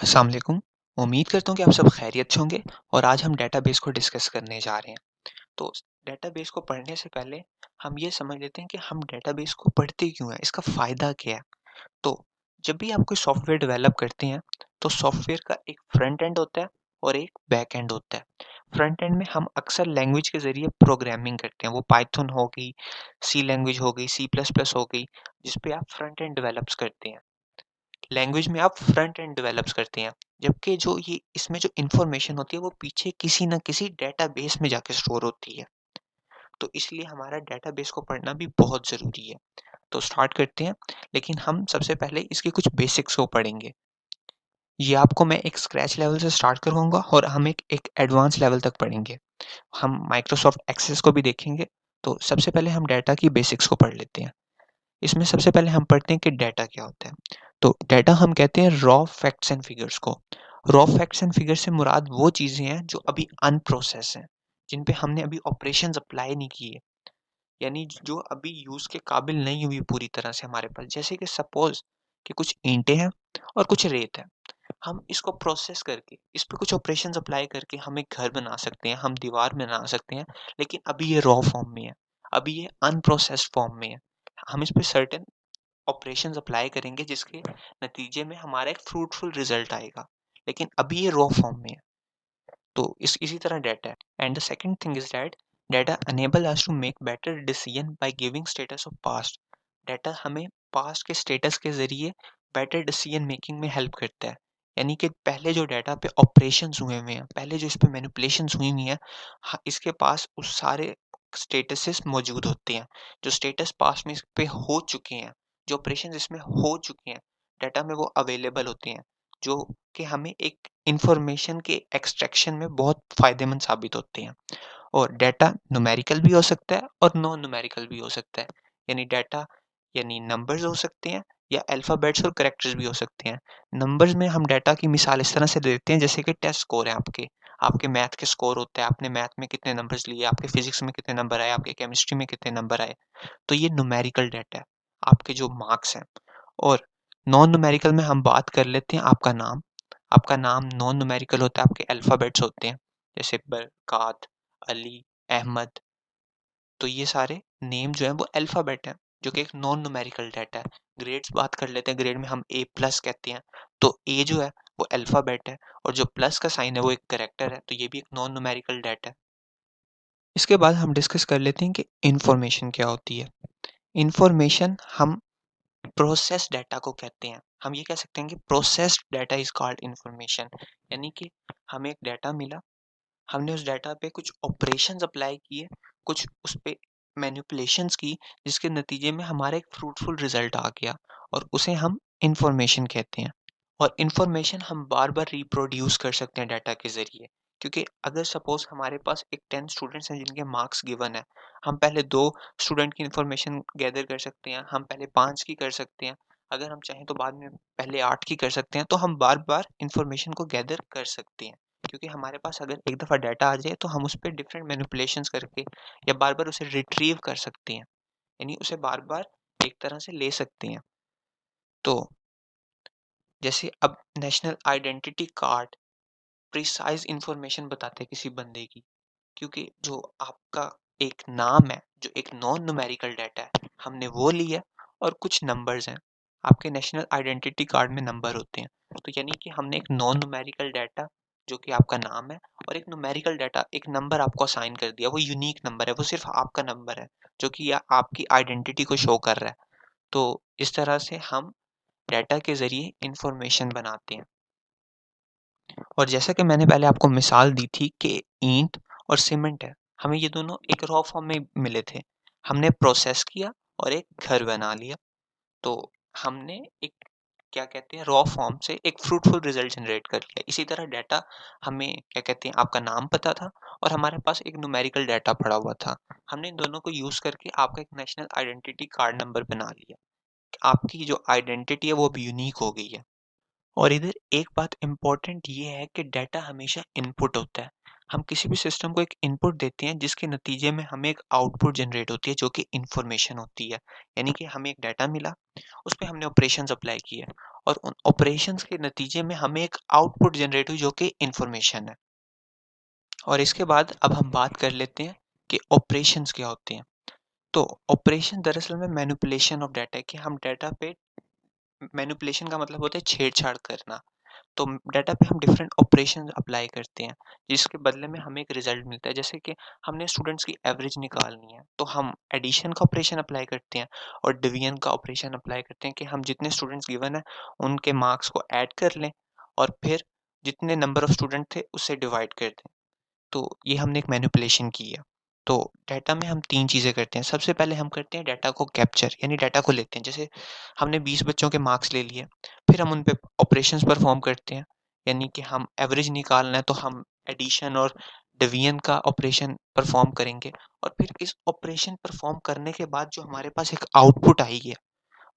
अस्सलाम वालेकुम। उम्मीद करता हूँ कि आप सब खैरियत से होंगे और आज हम डेटाबेस को डिस्कस करने जा रहे हैं। तो डेटाबेस को पढ़ने से पहले हम ये समझ लेते हैं कि हम डेटाबेस को पढ़ते क्यों हैं, इसका फ़ायदा क्या है? तो जब भी आप कोई सॉफ्टवेयर डेवलप करते हैं, तो सॉफ्टवेयर का एक फ्रंट एंड होता है और एक बैक एंड होता है। फ्रंट एंड में हम अक्सर लैंग्वेज के ज़रिए प्रोग्रामिंग करते हैं, वो पाइथन हो गई, सी लैंग्वेज हो गई, सी प्लस प्लस हो गई, जिस पे आप फ्रंट एंड डेवलप्स करते हैं। लैंग्वेज में आप फ्रंट एंड डेवलप्स करते हैं, जबकि जो ये इसमें जो इन्फॉर्मेशन होती है वो पीछे किसी न किसी डेटाबेस में जाके स्टोर होती है। तो इसलिए हमारा डेटाबेस को पढ़ना भी बहुत ज़रूरी है। तो स्टार्ट करते हैं, लेकिन हम सबसे पहले इसके कुछ बेसिक्स को पढ़ेंगे। ये आपको मैं एक स्क्रैच लेवल से स्टार्ट करवाऊँगा और हम एक एडवांस लेवल तक पढ़ेंगे। हम माइक्रोसॉफ्ट एक्सेस को भी देखेंगे। तो सबसे पहले हम डाटा की बेसिक्स को पढ़ लेते हैं। इसमें सबसे पहले हम पढ़ते हैं कि डाटा क्या होता है। तो डाटा हम कहते हैं रॉ फैक्ट्स एंड फिगर्स को। रॉ फैक्ट्स एंड फिगर्स से मुराद वो चीज़ें हैं जो अभी अनप्रोसेस हैं, जिन पे हमने अभी ऑपरेशंस अप्लाई नहीं किए, यानी जो अभी यूज़ के काबिल नहीं हुई पूरी तरह से हमारे पास। जैसे कि सपोज़ कि कुछ ईंटें हैं और कुछ रेत है। हम इसको प्रोसेस करके, इस पे कुछ ऑपरेशंस अप्लाई करके हम एक घर बना सकते हैं, हम दीवार बना सकते हैं, लेकिन अभी ये रॉ फॉर्म में है, अभी ये अनप्रोसेस्ड फॉर्म में है। हम इस पे सर्टेन ऑपरेशंस अप्लाई करेंगे जिसके नतीजे में हमारा एक फ्रूटफुल रिजल्ट आएगा, लेकिन अभी ये रॉ फॉर्म में है। तो इसी तरह डाटा है। And the second thing is that data enable us to make better decision by giving status of past. Data हमें पास्ट के स्टेटस के जरिए बेटर डिसीजन मेकिंग में हेल्प करता है। यानी कि पहले जो डाटा पे ऑपरेशंस हुए हुए हैं, पहले जो इस पे मैनिपुलेशंस हुई हुई हैं, इसके पास उस सारे स्टेटसेस मौजूद होते हैं, जो स्टेटस पास्ट में इस पे हो चुके हैं, जो ऑपरेशन इसमें हो चुके हैं, डाटा में वो अवेलेबल होते हैं, जो कि हमें एक इंफॉर्मेशन के एक्सट्रैक्शन में बहुत फ़ायदेमंद साबित होते हैं। और डाटा न्यूमेरिकल भी हो सकता है और नॉन न्यूमेरिकल भी हो सकता है। यानी डाटा यानी नंबर्स हो सकते हैं या अल्फ़ाबेट्स और कैरेक्टर्स भी हो सकते हैं। नंबर्स में हम डाटा की मिसाल इस तरह से देते हैं जैसे कि टेस्ट स्कोर है आपके। आपके मैथ के स्कोर होते हैं, आपने मैथ में कितने नंबर्स लिए, आपके फिज़िक्स में कितने नंबर आए, आपके केमिस्ट्री में कितने नंबर आए। तो ये न्यूमेरिकल डाटा है, आपके जो मार्क्स हैं। और नॉन न्यूमेरिकल में हम बात कर लेते हैं आपका नाम। आपका नाम नॉन न्यूमेरिकल होता है, आपके अल्फ़ाबेट्स होते हैं, जैसे बरक़ात, अली, अहमद। तो ये सारे नेम जो हैं वो अल्फ़ाबेट हैं, जो कि एक नॉन न्यूमेरिकल डाटा है। ग्रेड्स बात कर लेते हैं, ग्रेड में हम ए प्लस कहते हैं, तो ए जो है वो अल्फ़ाबेट है और जो प्लस का साइन है वो एक कैरेक्टर है, तो ये भी एक नॉन न्यूमेरिकल डाटा है। इसके बाद हम डिस्कस कर लेते हैं कि इन्फॉर्मेशन क्या होती है। इन्फॉर्मेशन हम प्रोसेस्ड डाटा को कहते हैं। हम ये कह सकते हैं कि processed data is called information. यानी कि हमें एक डाटा मिला, हमने उस डाटा पे कुछ ऑपरेशंस अप्लाई किए, कुछ उस पे मैनिपुलेशंस की, जिसके नतीजे में हमारा एक फ्रूटफुल रिजल्ट आ गया और उसे हम इंफॉर्मेशन कहते हैं। और इंफॉर्मेशन हम बार-बार रिप्रोड्यूस कर सकते हैं डाटा के ज़रिए। क्योंकि अगर सपोज़ हमारे पास एक 10 स्टूडेंट्स हैं जिनके मार्क्स गिवन है, हम पहले 2 स्टूडेंट की इंफॉर्मेशन गैदर कर सकते हैं, हम पहले 5 की कर सकते हैं। अगर हम चाहें तो बाद में पहले 8 की कर सकते हैं, तो हम बार-बार इंफॉर्मेशन को गैदर कर सकते हैं। क्योंकि हमारे पास अगर एक दफ़ा डाटा आ जाए तो हम उस पे डिफरेंट मैनिपुलेशंस करके या बार-बार उसे रिट्रीव कर सकते हैं। यानी उसे बार-बार एक तरह से ले सकते हैं। तो जैसे अब national identity card precise information बताते हैं किसी बंदे की, क्योंकि जो आपका एक नाम है, जो एक नॉन न्यूमेरिकल डाटा है, हमने वो लिया और कुछ नंबर्स हैं। आपके नेशनल आइडेंटिटी कार्ड में नंबर होते हैं। तो यानी कि हमने एक नॉन न्यूमेरिकल डाटा जो कि आपका नाम है और एक न्यूमेरिकल डाटा, एक नंबर आपको असाइन कर दिया। वो यूनिक नंबर है, वो सिर्फ़ आपका नंबर है, जो कि या आपकी आइडेंटिटी को शो कर रहा है। तो इस तरह से हम डाटा के ज़रिए इन्फॉर्मेशन बनाते हैं। और जैसा कि मैंने पहले आपको मिसाल दी थी कि ईंट और सीमेंट है, हमें ये दोनों एक रॉ फॉर्म में मिले थे। हमने प्रोसेस किया और एक घर बना लिया। तो हमने एक क्या कहते हैं रॉ फॉर्म से एक फ्रूटफुल रिजल्ट जनरेट कर लिया। इसी तरह डाटा हमें क्या कहते हैं आपका नाम पता था और हमारे पास एक न्यूमेरिकल डाटा पड़ा हुआ था। हमने इन दोनों को यूज़ करके आपका एक नेशनल आइडेंटिटी कार्ड नंबर बना लिया। आपकी जो आइडेंटिटी है वो अब यूनिक हो गई है। और इधर एक बात इम्पोर्टेंट ये है कि डाटा हमेशा इनपुट होता है। हम किसी भी सिस्टम को एक इनपुट देते हैं जिसके नतीजे में हमें एक आउटपुट जनरेट होती है जो कि इंफॉर्मेशन होती है। यानी कि हमें एक डाटा मिला, उस पे हमने ऑपरेशंस अप्लाई किए और उन ऑपरेशंस के नतीजे में हमें एक आउटपुट जनरेट हुई जो कि इंफॉर्मेशन है। और इसके बाद अब हम बात कर लेते हैं कि ऑपरेशंस क्या होते हैं। तो ऑपरेशन दरअसल में मैनिपुलेशन ऑफ डाटा है कि हम डाटा पे मैनिपुलेशन का मतलब होता है छेड़छाड़ करना। तो डाटा पे हम डिफरेंट ऑपरेशन अप्लाई करते हैं जिसके बदले में हमें एक रिजल्ट मिलता है। जैसे कि हमने स्टूडेंट्स की एवरेज निकालनी है तो हम एडिशन का ऑपरेशन अप्लाई करते हैं और डिवीजन का ऑपरेशन अप्लाई करते हैं कि हम जितने स्टूडेंट्स गिवन है उनके मार्क्स को ऐड कर लें और फिर जितने नंबर ऑफ स्टूडेंट थे उससे डिवाइड कर दें। तो ये हमने एक मैनिपुलेशन की है। तो डाटा में हम 3 चीज़ें करते हैं। सबसे पहले हम करते हैं डाटा को कैप्चर, यानी डाटा को लेते हैं। जैसे हमने 20 बच्चों के मार्क्स ले लिए, फिर हम उन पे ऑपरेशंस परफ़ॉर्म करते हैं। यानी कि हम एवरेज निकालना है तो हम एडिशन और डिवीज़न का ऑपरेशन परफ़ॉर्म करेंगे और फिर इस ऑपरेशन परफ़ॉर्म करने के बाद जो हमारे पास एक आउटपुट आई है,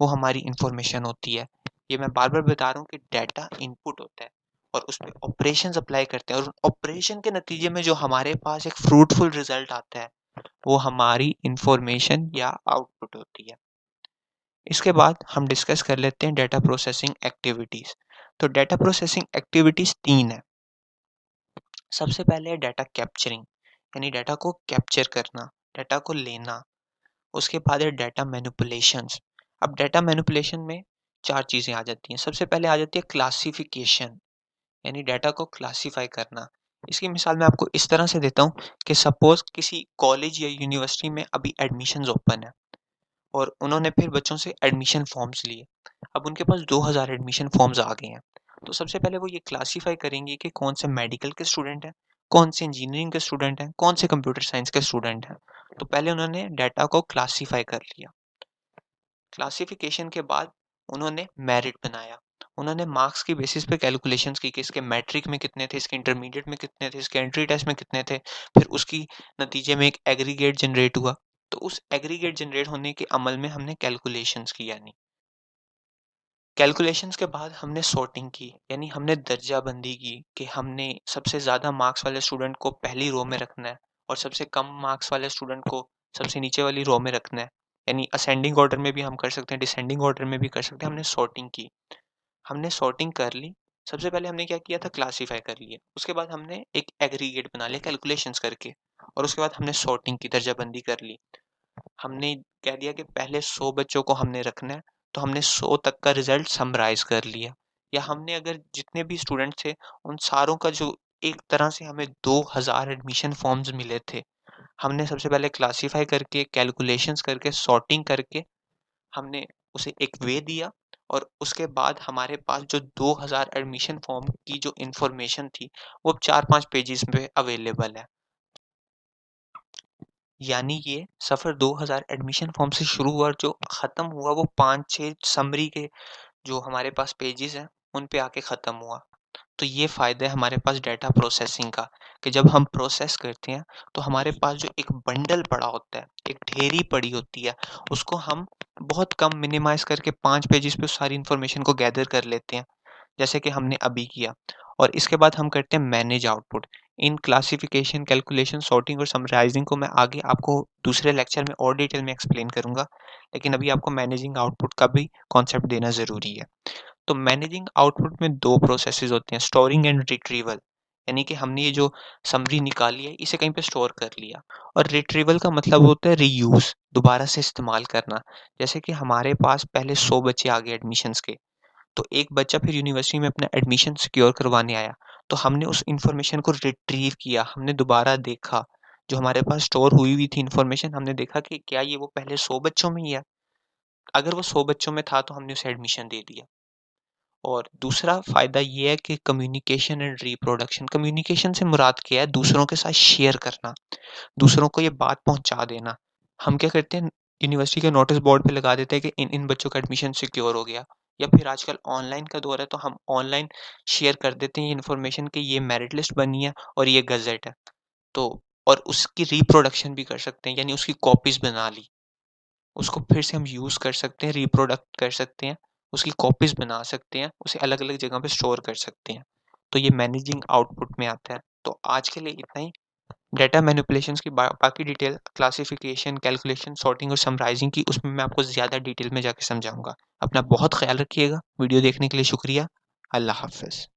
वो हमारी इन्फॉर्मेशन होती है। ये मैं बार-बार बता रहा हूँ कि डाटा इनपुट होता है और उसपे ऑपरेशंस अप्लाई करते हैं और ऑपरेशन के नतीजे में जो हमारे पास एक फ्रूटफुल रिजल्ट आता है, वो हमारी इन्फॉर्मेशन या आउटपुट होती है। इसके बाद हम डिस्कस कर लेते हैं डाटा प्रोसेसिंग एक्टिविटीज़। तो डाटा प्रोसेसिंग एक्टिविटीज़ 3 है। सबसे पहले है डाटा कैप्चरिंग, यानी डाटा को कैप्चर करना, डाटा को लेना। उसके बाद है डाटा मैनिपुलेशंस। अब डाटा मैनिपुलेशन में 4 चीज़ें आ जाती हैं। सबसे पहले आ जाती है क्लासिफिकेशन, यानी डाटा को क्लासिफाई करना। इसकी मिसाल मैं आपको इस तरह से देता हूँ कि सपोज़ किसी कॉलेज या यूनिवर्सिटी में अभी एडमिशन्स ओपन है और उन्होंने फिर बच्चों से एडमिशन फॉर्म्स लिए। अब उनके पास 2000 एडमिशन फॉर्म्स आ गए हैं। तो सबसे पहले वो ये क्लासिफाई करेंगे कि कौन से मेडिकल के स्टूडेंट हैं, कौन से इंजीनियरिंग के स्टूडेंट हैं, कौन से कंप्यूटर साइंस के स्टूडेंट हैं। तो पहले उन्होंने डाटा को क्लासिफाई कर लिया। क्लासिफिकेशन के बाद उन्होंने मेरिट बनाया। उन्होंने मार्क्स की बेसिस पे कैलकुलेशंस की कि इसके मैट्रिक में कितने थे, इसके इंटरमीडिएट में कितने थे, इसके एंट्री टेस्ट में कितने थे। फिर उसकी नतीजे में एक एग्रीगेट जनरेट हुआ। तो उस एग्रीगेट जनरेट होने के अमल में हमने कैलकुलेशंस की, यानी कैलकुलेशंस के बाद हमने सॉर्टिंग की, यानी हमने दर्जाबंदी की कि हमने सबसे ज़्यादा मार्क्स वाले स्टूडेंट को पहली रो में रखना है और सबसे कम मार्क्स वाले स्टूडेंट को सबसे नीचे वाली रो में रखना है। यानी असेंडिंग ऑर्डर में भी हम कर सकते हैं, डिसेंडिंग ऑर्डर में भी कर सकते हैं। हमने सॉर्टिंग की, हमने सॉर्टिंग कर ली। सबसे पहले हमने क्या किया था, क्लासिफाई कर लिया। उसके बाद हमने एक एग्रीगेट बना लिया कैलकुलेशंस करके और उसके बाद हमने सॉर्टिंग की, दर्जाबंदी कर ली। हमने कह दिया कि पहले 100 बच्चों को हमने रखना है, तो हमने 100 तक का रिज़ल्ट समराइज़ कर लिया। या हमने अगर जितने भी स्टूडेंट थे, उन सारों का जो एक तरह से हमें 2000 एडमिशन फॉर्म्स मिले थे, हमने सबसे पहले क्लासिफ़ाई करके, कैलकुलेशंस करके, सॉर्टिंग करके, हमने उसे एक वे दिया और उसके बाद हमारे पास जो 2000 एडमिशन फॉर्म की जो इन्फॉर्मेशन थी, वो अब 4-5 पेजेज़ पे अवेलेबल है। यानी ये सफ़र 2000 एडमिशन फॉर्म से शुरू हुआ और जो ख़त्म हुआ वो 5-6 समरी के जो हमारे पास पेजेज़ हैं, उन पे आके ख़त्म हुआ। तो ये फ़ायदा है हमारे पास डाटा प्रोसेसिंग का कि जब हम प्रोसेस करते हैं, तो हमारे पास जो एक बंडल पड़ा होता है, एक ढेरी पड़ी होती है, उसको हम बहुत कम मिनिमाइज़ करके 5 पेजेज़ पे उस सारी इन्फॉर्मेशन को गैदर कर लेते हैं। जैसे कि हमने अभी किया और इसके बाद हम करते हैं manage output. In classification, calculation, sorting और समराइजिंग को मैं आगे आपको दूसरे लेक्चर में और डिटेल में एक्सप्लेन करूँगा, लेकिन अभी आपको मैनेजिंग आउटपुट का भी कॉन्सेप्ट देना ज़रूरी है। तो मैनेजिंग आउटपुट में 2 प्रोसेसेस होते हैं, स्टोरिंग एंड रिट्रीवल। यानी कि हमने ये जो समरी निकाली है, इसे कहीं पे स्टोर कर लिया और रिट्रीवल का मतलब होता है रीयूज़, दोबारा से इस्तेमाल करना। जैसे कि हमारे पास पहले 100 बच्चे आ गए एडमिशन्स के, तो एक बच्चा फिर यूनिवर्सिटी में अपना एडमिशन सिक्योर करवाने आया, तो हमने उस इन्फॉर्मेशन को रिट्रीव किया, हमने दोबारा देखा, जो हमारे पास स्टोर हुई हुई थी इन्फॉर्मेशन, हमने देखा कि क्या ये वो पहले 100 बच्चों में ही है? अगर वो 100 बच्चों में था, तो हमने उसे एडमिशन दे दिया। और दूसरा फ़ायदा ये है कि कम्युनिकेशन एंड रिप्रोडक्शन। कम्युनिकेशन से मुराद क्या है? दूसरों के साथ शेयर करना, दूसरों को ये बात पहुँचा देना। हम क्या करते हैं, यूनिवर्सिटी के नोटिस बोर्ड पे लगा देते हैं कि इन बच्चों का एडमिशन सिक्योर हो गया, या फिर आजकल ऑनलाइन का दौर है तो हम ऑनलाइन शेयर कर देते हैं ये इन्फॉर्मेशन कि ये मेरिट लिस्ट बनी है और ये गज़ेट है। तो और उसकी रिप्रोडक्शन भी कर सकते हैं, यानी उसकी कॉपीज़ बना ली। उसको फिर से हम यूज़ कर सकते हैं, रिप्रोडक्ट कर सकते हैं, उसकी कॉपीज़ बना सकते हैं, उसे अलग-अलग जगह पे स्टोर कर सकते हैं। तो ये मैनेजिंग आउटपुट में आता है। तो आज के लिए इतना ही। डेटा मैनिपुलेशंस की बाकी डिटेल क्लासिफिकेशन, कैलकुलेशन, सॉर्टिंग और समराइज़िंग की उसमें मैं आपको ज़्यादा डिटेल में जाके समझाऊँगा। अपना बहुत ख़्याल रखिएगा। वीडियो देखने के लिए शुक्रिया। अल्लाह हाफ़िज़।